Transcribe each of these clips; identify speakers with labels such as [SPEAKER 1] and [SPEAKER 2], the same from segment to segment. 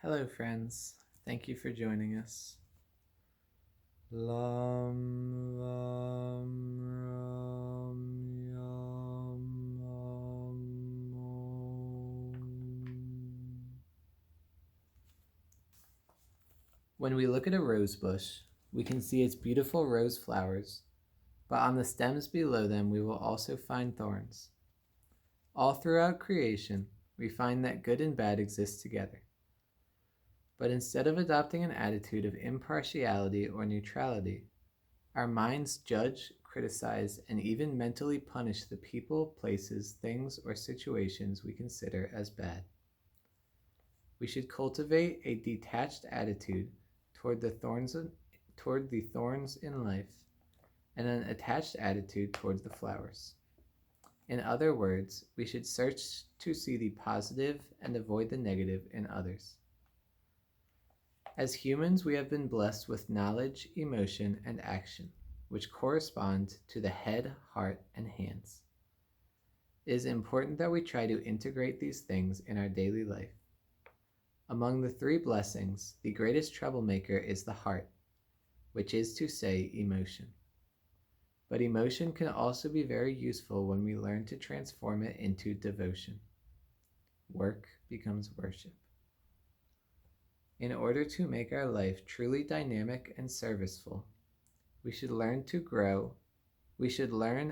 [SPEAKER 1] Hello, friends. Thank you for joining us. Lam lam ram yam om. When we look at a rose bush, we can see its beautiful rose flowers, but on the stems below them we will also find thorns. All throughout creation, we find that good and bad exist together. But instead of adopting an attitude of impartiality or neutrality, our minds judge, criticize, and even mentally punish the people, places, things, or situations we consider as bad. We should cultivate a detached attitude toward the thorns in life and an attached attitude towards the flowers. In other words, we should search to see the positive and avoid the negative in others. As humans, we have been blessed with knowledge, emotion, and action, which correspond to the head, heart, and hands. It is important that we try to integrate these things in our daily life. Among the three blessings, the greatest troublemaker is the heart, which is to say, emotion. But emotion can also be very useful when we learn to transform it into devotion. Work becomes worship. In order to make our life truly dynamic and serviceful, we should learn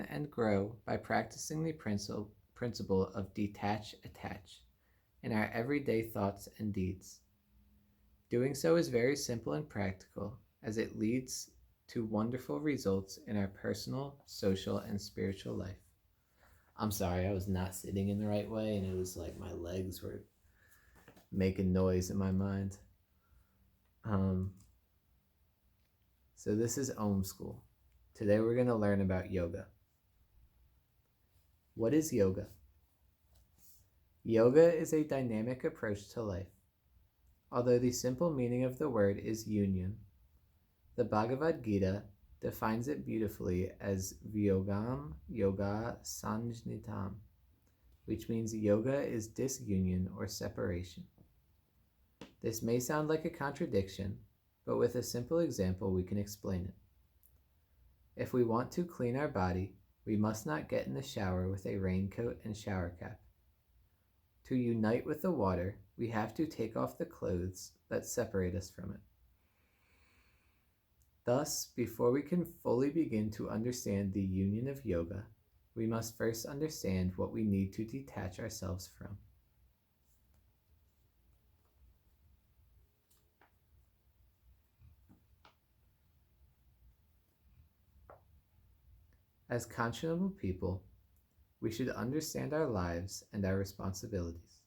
[SPEAKER 1] and grow by practicing the principle of detach, attach in our everyday thoughts and deeds. Doing so is very simple and practical, as it leads to wonderful results in our personal, social, and spiritual life. I'm sorry, I was not sitting in the right way, and it was like my legs were making noise in my mind. So this is Om School. Today we're going to learn about yoga. What is yoga? Yoga is a dynamic approach to life. Although the simple meaning of the word is union, the Bhagavad Gita defines it beautifully as Vyogam Yoga Sanjnitam, which means yoga is disunion or separation. This may sound like a contradiction, but with a simple example we can explain it. If we want to clean our body, we must not get in the shower with a raincoat and shower cap. To unite with the water, we have to take off the clothes that separate us from it. Thus, before we can fully begin to understand the union of yoga, we must first understand what we need to detach ourselves from. As conscionable people, we should understand our lives and our responsibilities.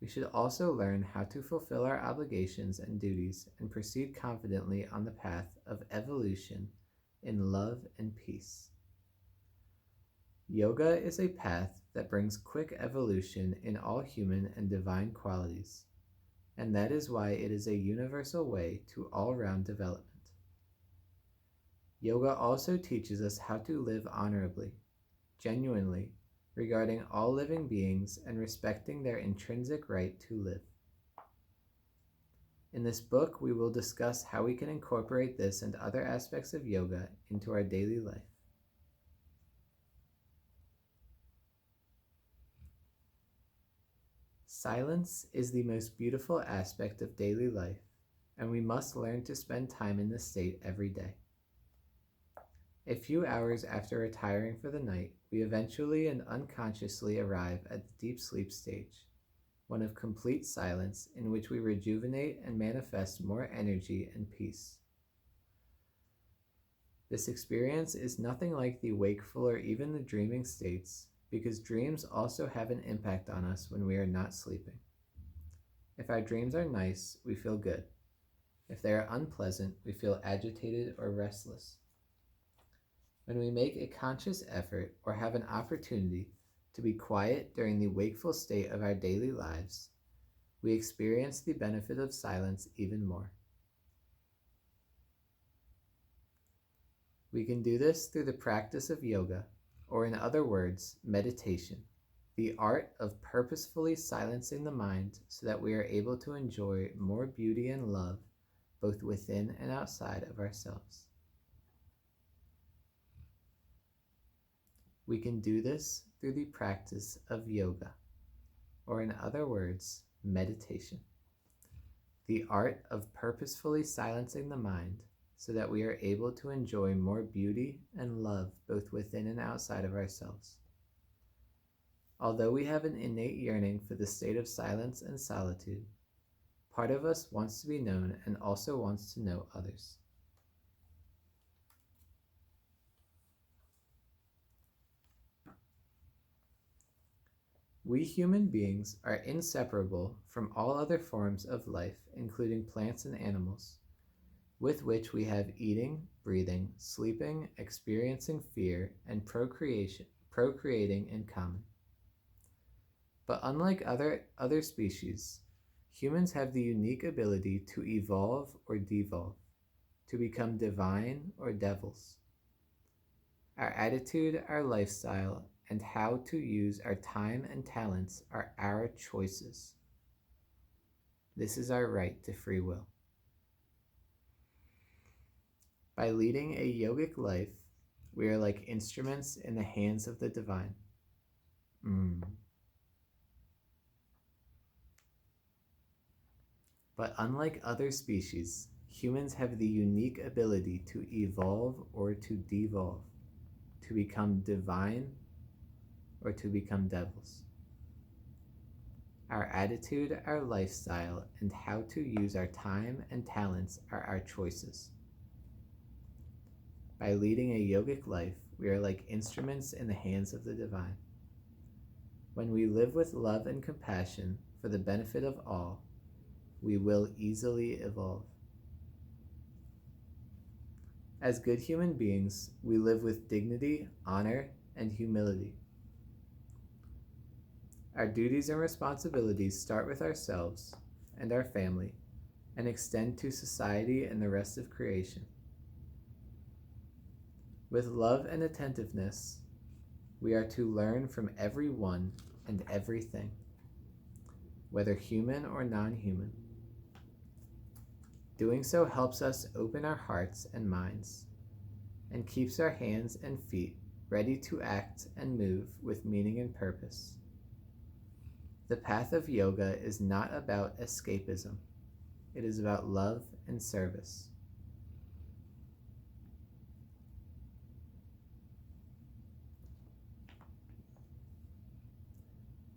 [SPEAKER 1] We should also learn how to fulfill our obligations and duties and proceed confidently on the path of evolution in love and peace. Yoga is a path that brings quick evolution in all human and divine qualities, and that is why it is a universal way to all-round development. Yoga also teaches us how to live honorably, genuinely, regarding all living beings and respecting their intrinsic right to live. In this book, we will discuss how we can incorporate this and other aspects of yoga into our daily life. Silence is the most beautiful aspect of daily life, and we must learn to spend time in this state every day. A few hours after retiring for the night, we eventually and unconsciously arrive at the deep sleep stage, one of complete silence in which we rejuvenate and manifest more energy and peace. This experience is nothing like the wakeful or even the dreaming states, because dreams also have an impact on us when we are not sleeping. If our dreams are nice, we feel good. If they are unpleasant, we feel agitated or restless. When we make a conscious effort or have an opportunity to be quiet during the wakeful state of our daily lives, we experience the benefit of silence even more. We can do this through the practice of yoga, or in other words, meditation, The art of purposefully silencing the mind so that we are able to enjoy more beauty and love both within and outside of ourselves. We can do this through the practice of yoga, or in other words, meditation. The art of purposefully silencing the mind so that we are able to enjoy more beauty and love both within and outside of ourselves. Although we have an innate yearning for the state of silence and solitude, part of us wants to be known and also wants to know others. We human beings are inseparable from all other forms of life, including plants and animals, with which we have eating, breathing, sleeping, experiencing fear, and procreating in common. But unlike other species, humans have the unique ability to evolve or devolve, to become divine or devils. Our attitude, our lifestyle, and how to use our time and talents are our choices. This is our right to free will. By leading a yogic life, we are like instruments in the hands of the divine. But unlike other species, humans have the unique ability to evolve or to devolve, to become divine or to become devils. Our attitude, our lifestyle, and how to use our time and talents are our choices. By leading a yogic life, we are like instruments in the hands of the divine. When we live with love and compassion for the benefit of all, we will easily evolve. As good human beings, we live with dignity, honor, and humility. Our duties and responsibilities start with ourselves and our family and extend to society and the rest of creation. With love and attentiveness, we are to learn from everyone and everything, whether human or non-human. Doing so helps us open our hearts and minds and keeps our hands and feet ready to act and move with meaning and purpose. The path of yoga is not about escapism. It is about love and service.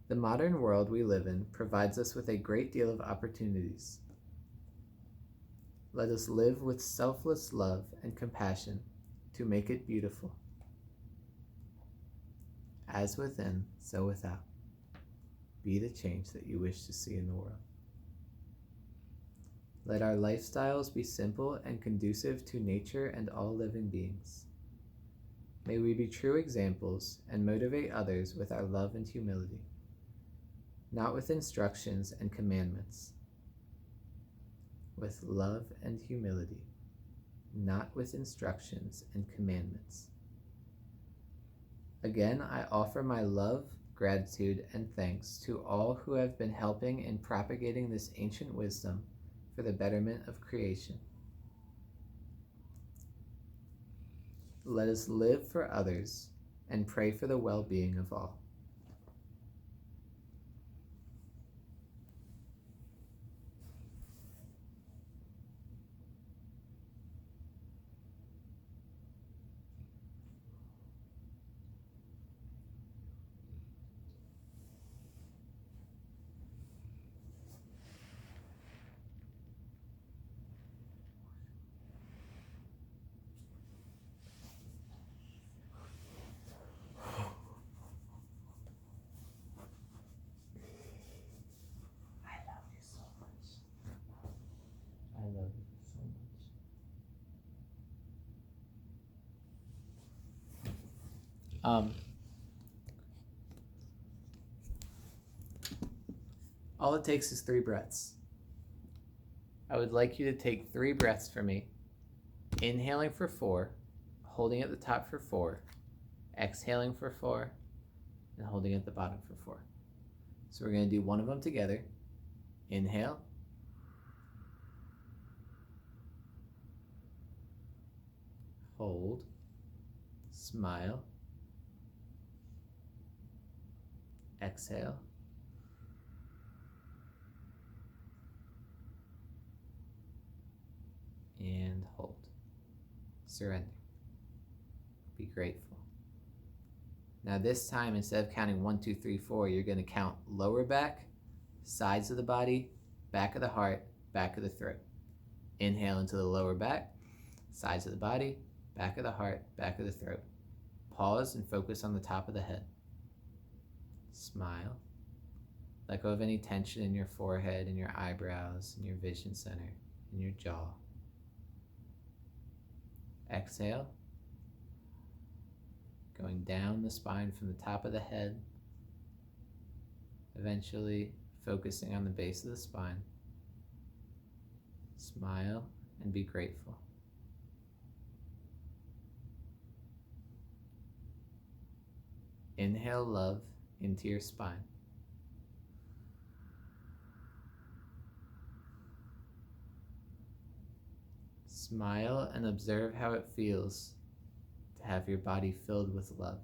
[SPEAKER 1] The modern world we live in provides us with a great deal of opportunities. Let us live with selfless love and compassion to make it beautiful. As within, so without. Be the change that you wish to see in the world. Let our lifestyles be simple and conducive to nature and all living beings. May we be true examples and motivate others with our love and humility, not with instructions and commandments, with love and humility, not with instructions and commandments. Again, I offer my love, gratitude, and thanks to all who have been helping in propagating this ancient wisdom for the betterment of creation. Let us live for others and pray for the well-being of all. All it takes is 3 breaths. I would like you to take 3 breaths for me, inhaling for 4, holding at the top for 4, exhaling for 4, and holding at the bottom for 4. So we're going to do one of them together. Inhale. Hold. Smile. Exhale. And hold. Surrender. Be grateful. Now this time, instead of counting 1, 2, 3, 4, you're going to count lower back, sides of the body, back of the heart, back of the throat. Inhale into the lower back, sides of the body, back of the heart, back of the throat. Pause and focus on the top of the head. Smile. Let go of any tension in your forehead, in your eyebrows, in your vision center, in your jaw. Exhale. Going down the spine from the top of the head, eventually focusing on the base of the spine. Smile and be grateful. Inhale love into your spine. Smile and observe how it feels to have your body filled with love.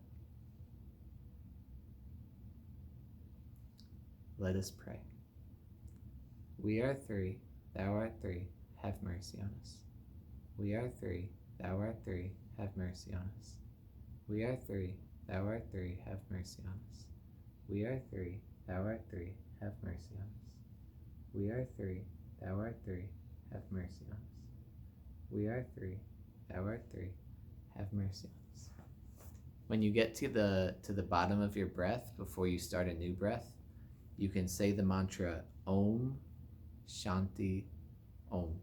[SPEAKER 1] Let us pray. We are 3, thou art 3, have mercy on us. We are 3, thou art 3, have mercy on us. We are 3, thou art 3, have mercy on us. We are 3, thou art 3, have mercy on us. We are 3, thou art 3, have mercy on us. We are 3, thou art 3, have mercy on us. When you get to the bottom of your breath, before you start a new breath, you can say the mantra Om Shanti Om.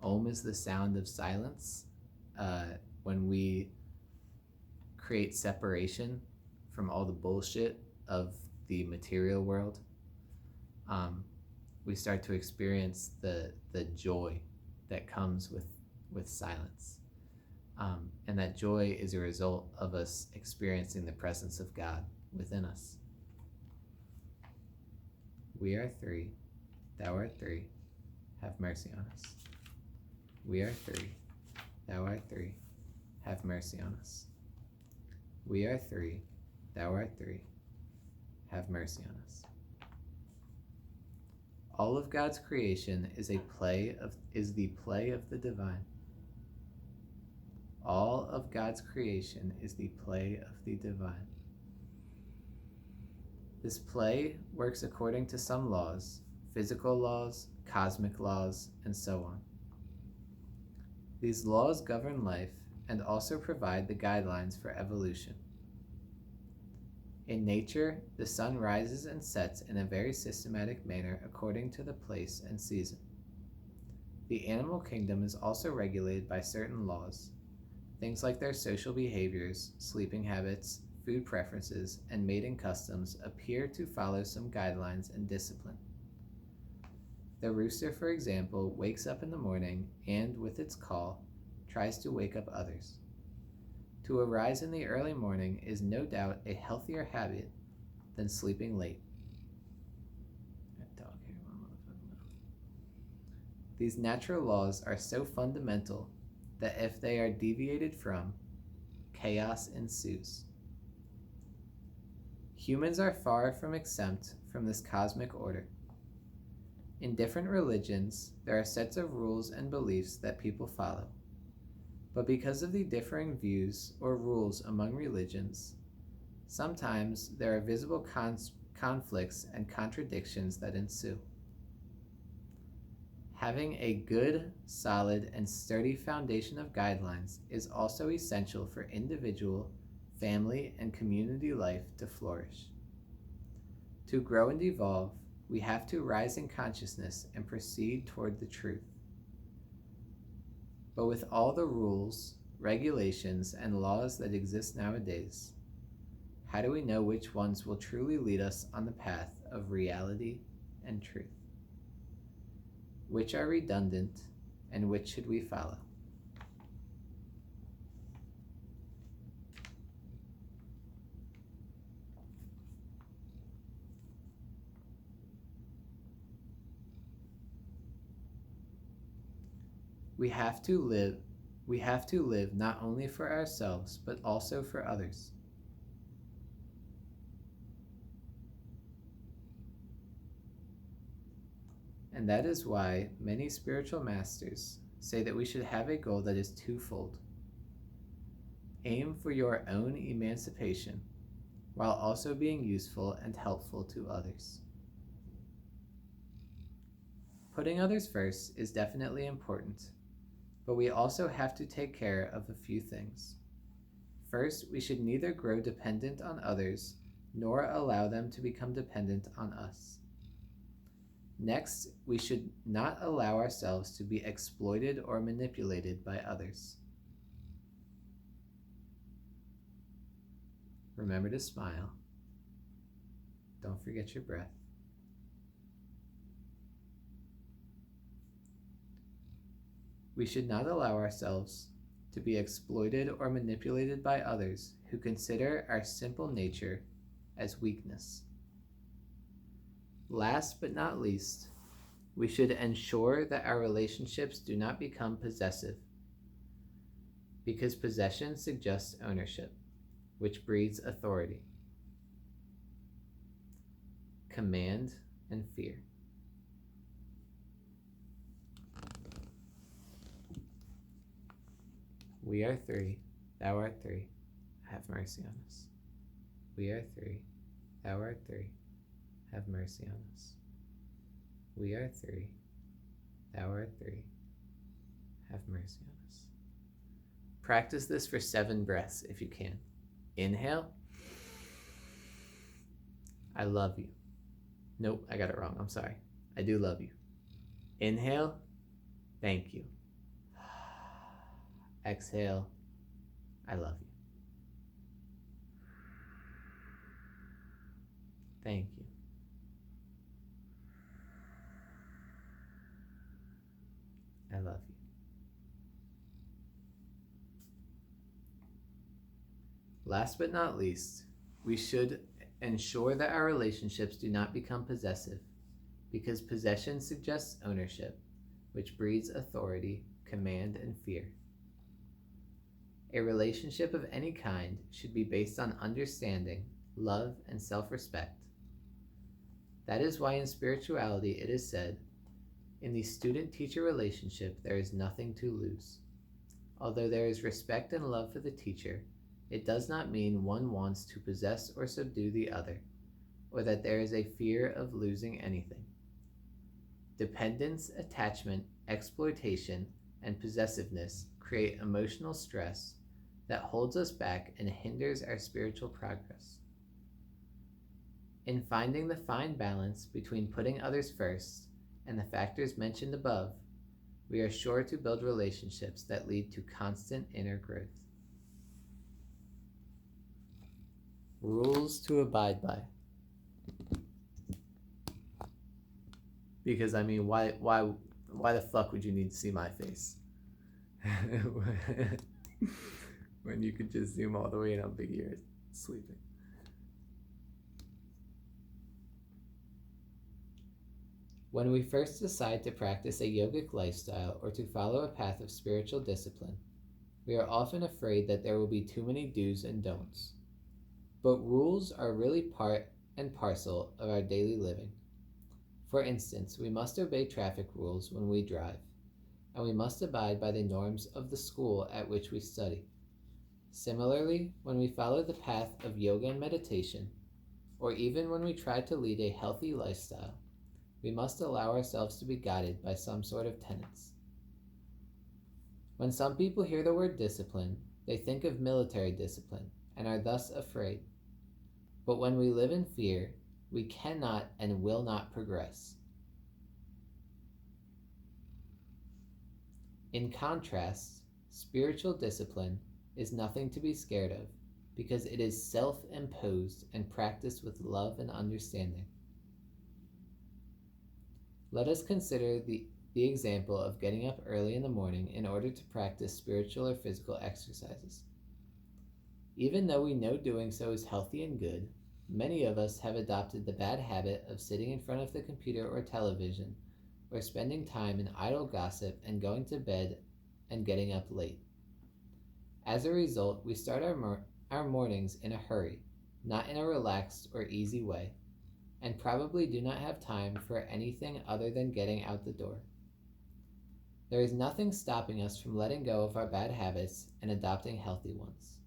[SPEAKER 1] Om is the sound of silence. When we create separation from all the bullshit of the material world, we start to experience the joy that comes with silence. And that joy is a result of us experiencing the presence of God within us. We are 3, thou art 3, have mercy on us. We are 3, thou art 3, have mercy on us. We are 3, thou art 3, have mercy on us. All of God's creation is the play of the divine. All of God's creation is the play of the divine. This play works according to some laws, physical laws, cosmic laws, and so on. These laws govern life and also provide the guidelines for evolution. In nature, the sun rises and sets in a very systematic manner according to the place and season. The animal kingdom is also regulated by certain laws. Things like their social behaviors, sleeping habits, food preferences, and mating customs appear to follow some guidelines and discipline. The rooster, for example, wakes up in the morning and, with its call, tries to wake up others. To arise in the early morning is no doubt a healthier habit than sleeping late. These natural laws are so fundamental that if they are deviated from, chaos ensues. Humans are far from exempt from this cosmic order. In different religions, there are sets of rules and beliefs that people follow. But because of the differing views or rules among religions, sometimes there are visible conflicts and contradictions that ensue. Having a good, solid, and sturdy foundation of guidelines is also essential for individual, family, and community life to flourish. To grow and evolve, we have to rise in consciousness and proceed toward the truth. But with all the rules, regulations, and laws that exist nowadays, how do we know which ones will truly lead us on the path of reality and truth? Which are redundant, and which should we follow? We have to live not only for ourselves, but also for others. And that is why many spiritual masters say that we should have a goal that is twofold. Aim for your own emancipation, while also being useful and helpful to others. Putting others first is definitely important, but we also have to take care of a few things. First, we should neither grow dependent on others nor allow them to become dependent on us. Next, we should not allow ourselves to be exploited or manipulated by others. Remember to smile. Don't forget your breath. We should not allow ourselves to be exploited or manipulated by others who consider our simple nature as weakness. Last but not least, we should ensure that our relationships do not become possessive, because possession suggests ownership, which breeds authority, command, and fear. We are three, thou art three, have mercy on us. We are three, thou art three, have mercy on us. We are three, thou art three, have mercy on us. Practice this for 7 breaths if you can. Inhale. I love you. Nope, I got it wrong. I'm sorry. I do love you. Inhale. Thank you. Exhale. I love you. Thank you. I love you. Last but not least, we should ensure that our relationships do not become possessive, because possession suggests ownership, which breeds authority, command, and fear. A relationship of any kind should be based on understanding, love, and self-respect. That is why in spirituality it is said, in the student-teacher relationship there is nothing to lose. Although there is respect and love for the teacher, it does not mean one wants to possess or subdue the other, or that there is a fear of losing anything. Dependence, attachment, exploitation, and possessiveness create emotional stress that holds us back and hinders our spiritual progress. In finding the fine balance between putting others first and the factors mentioned above, we are sure to build relationships that lead to constant inner growth. Rules to abide by. Because I mean, why the fuck would you need to see my face? When you could just zoom all the way in on Big Ears sleeping. When we first decide to practice a yogic lifestyle or to follow a path of spiritual discipline, we are often afraid that there will be too many do's and don'ts. But rules are really part and parcel of our daily living. For instance, we must obey traffic rules when we drive, and we must abide by the norms of the school at which we study. Similarly, when we follow the path of yoga and meditation, or even when we try to lead a healthy lifestyle, we must allow ourselves to be guided by some sort of tenets. When some people hear the word discipline, they think of military discipline and are thus afraid. But when we live in fear, we cannot and will not progress. In contrast, spiritual discipline is nothing to be scared of, because it is self-imposed and practiced with love and understanding. Let us consider the example of getting up early in the morning in order to practice spiritual or physical exercises. Even though we know doing so is healthy and good, many of us have adopted the bad habit of sitting in front of the computer or television, or spending time in idle gossip and going to bed and getting up late. As a result, we start our mornings in a hurry, not in a relaxed or easy way, and probably do not have time for anything other than getting out the door. There is nothing stopping us from letting go of our bad habits and adopting healthy ones.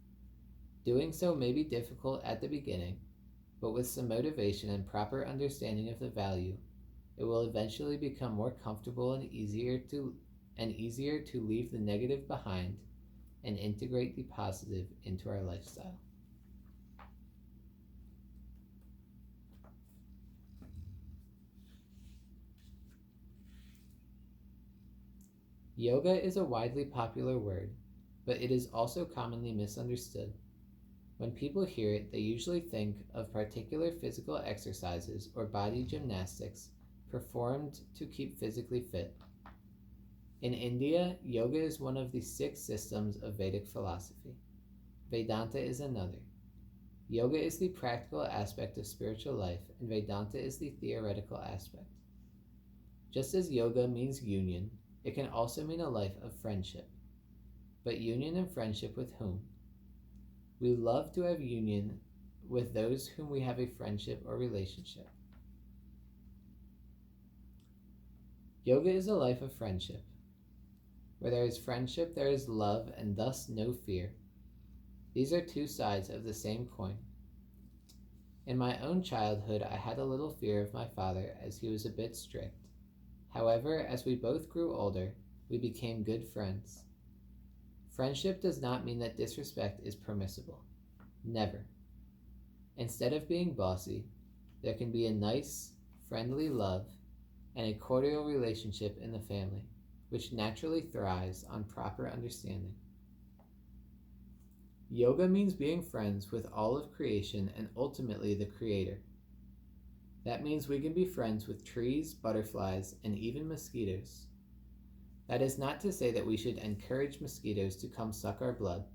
[SPEAKER 1] Doing so may be difficult at the beginning, but with some motivation and proper understanding of the value, it will eventually become more comfortable and easier to leave the negative behind and integrate the positive into our lifestyle. Yoga is a widely popular word, but it is also commonly misunderstood. When people hear it, they usually think of particular physical exercises or body gymnastics performed to keep physically fit. In India, yoga is one of the 6 systems of Vedic philosophy. Vedanta is another. Yoga is the practical aspect of spiritual life, and Vedanta is the theoretical aspect. Just as yoga means union, it can also mean a life of friendship. But union and friendship with whom? We love to have union with those whom we have a friendship or relationship. Yoga is a life of friendship. Where there is friendship, there is love, and thus no fear. These are 2 sides of the same coin. In my own childhood, I had a little fear of my father as he was a bit strict. However, as we both grew older, we became good friends. Friendship does not mean that disrespect is permissible. Never. Instead of being bossy, there can be a nice, friendly love and a cordial relationship in the family, which naturally thrives on proper understanding. Yoga means being friends with all of creation and ultimately the Creator. That means we can be friends with trees, butterflies, and even mosquitoes. That is not to say that we should encourage mosquitoes to come suck our blood.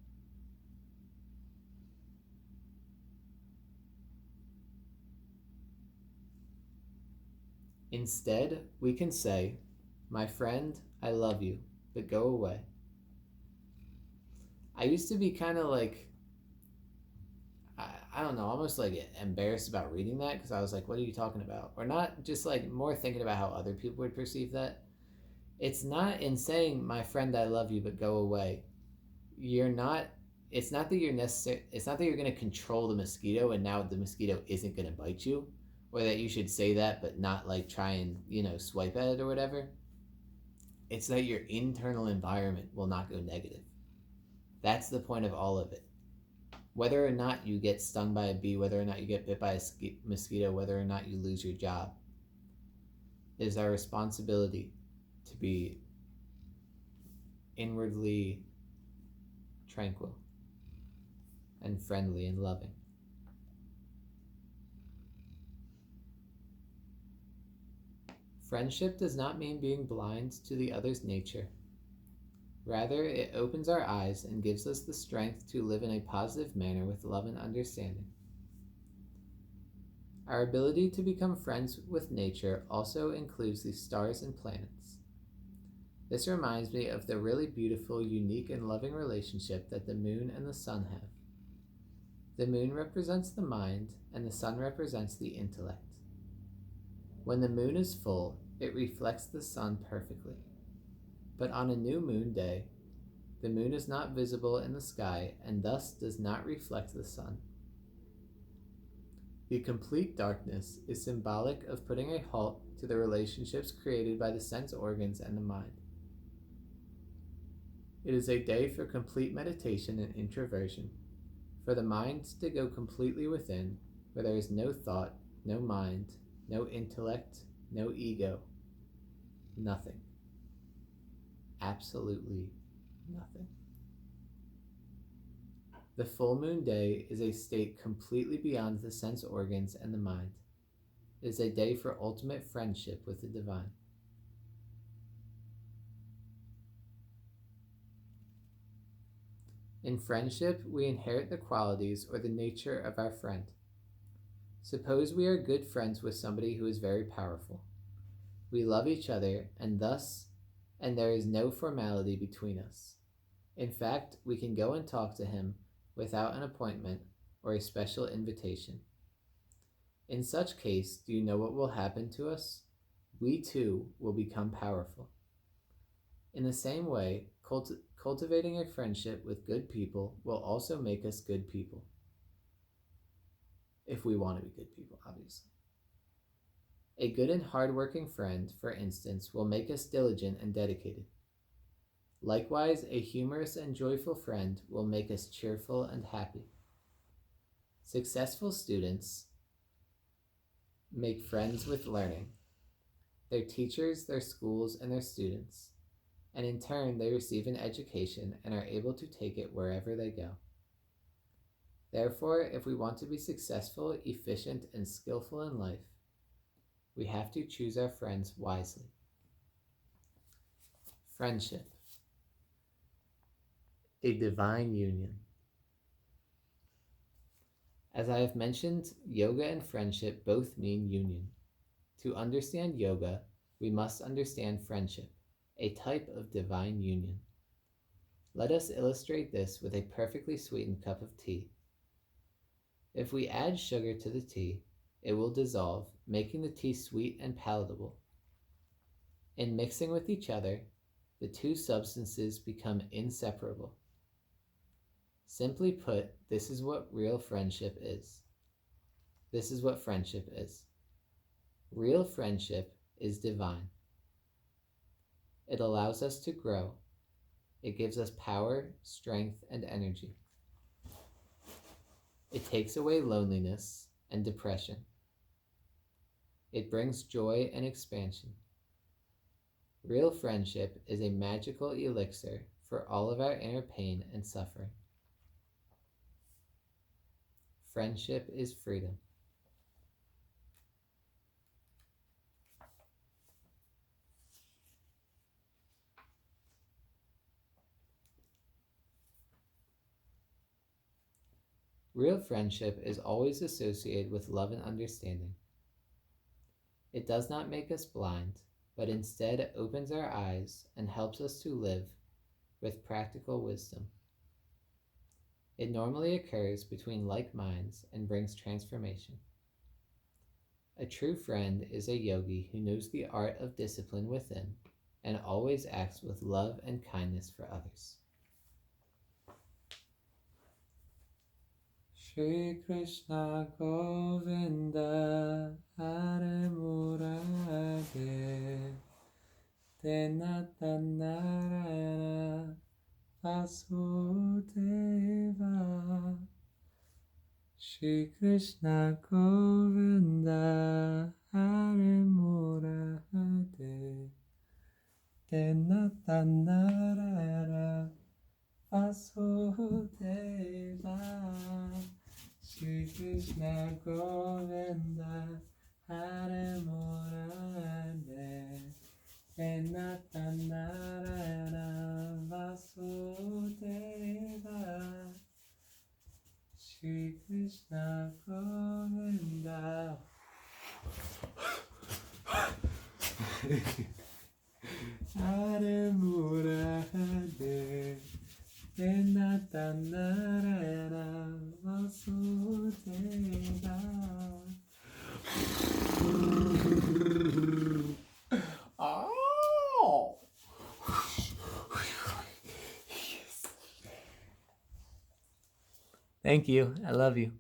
[SPEAKER 1] Instead, we can say, "My friend, I love you, but go away." I used to be kind of like, I don't know, almost like embarrassed about reading that because I was like, what are you talking about? Or not, just like more thinking about how other people would perceive that. It's not in saying, "My friend, I love you, but go away." It's not that it's not that you're going to control the mosquito and now the mosquito isn't going to bite you, or that you should say that but not like try and, swipe at it or whatever. It's that your internal environment will not go negative. That's the point of all of it. Whether or not you get stung by a bee, whether or not you get bit by a mosquito, whether or not you lose your job, it is our responsibility to be inwardly tranquil and friendly and loving. Friendship does not mean being blind to the other's nature. Rather, it opens our eyes and gives us the strength to live in a positive manner with love and understanding. Our ability to become friends with nature also includes the stars and planets. This reminds me of the really beautiful, unique, and loving relationship that the moon and the sun have. The moon represents the mind, and the sun represents the intellect. When the moon is full, it reflects the sun perfectly. But on a new moon day, the moon is not visible in the sky and thus does not reflect the sun. The complete darkness is symbolic of putting a halt to the relationships created by the sense organs and the mind. It is a day for complete meditation and introversion, for the mind to go completely within, where there is no thought, no mind, no intellect, no ego, nothing. Absolutely nothing. The full moon day is a state completely beyond the sense organs and the mind. It is a day for ultimate friendship with the divine. In friendship, we inherit the qualities or the nature of our friend. Suppose we are good friends with somebody who is very powerful. We love each other, and there is no formality between us. In fact, we can go and talk to him without an appointment or a special invitation. In such case, do you know what will happen to us? We too will become powerful. In the same way, cultivating a friendship with good people will also make us good people. If we want to be good people, obviously. A good and hardworking friend, for instance, will make us diligent and dedicated. Likewise, a humorous and joyful friend will make us cheerful and happy. Successful students make friends with learning, their teachers, their schools, and their students, and in turn they receive an education and are able to take it wherever they go. Therefore, if we want to be successful, efficient, and skillful in life, we have to choose our friends wisely. Friendship, a divine union. As I have mentioned, yoga and friendship both mean union. To understand yoga, we must understand friendship, a type of divine union. Let us illustrate this with a perfectly sweetened cup of tea. If we add sugar to the tea, it will dissolve, making the tea sweet and palatable. In mixing with each other, the two substances become inseparable. Simply put, this is what real friendship is. This is what friendship is. Real friendship is divine. It allows us to grow. It gives us power, strength, and energy. It takes away loneliness and depression. It brings joy and expansion. Real friendship is a magical elixir for all of our inner pain and suffering. Friendship is freedom. Real friendship is always associated with love and understanding. It does not make us blind, but instead opens our eyes and helps us to live with practical wisdom. It normally occurs between like minds and brings transformation. A true friend is a yogi who knows the art of discipline within and always acts with love and kindness for others. Shri Krishna Govinda Hare Murade Tenata Narayana Vasudeva. Shri Krishna Govinda Hare Murade Tenata Narayana Vasudeva. Shri Krishna Govinda Hare Murade Venata Narayana Vasudeva. Shri Krishna Govinda Hare Murade Venata Narayana Vasudeva. Oh! Thank you. I love you.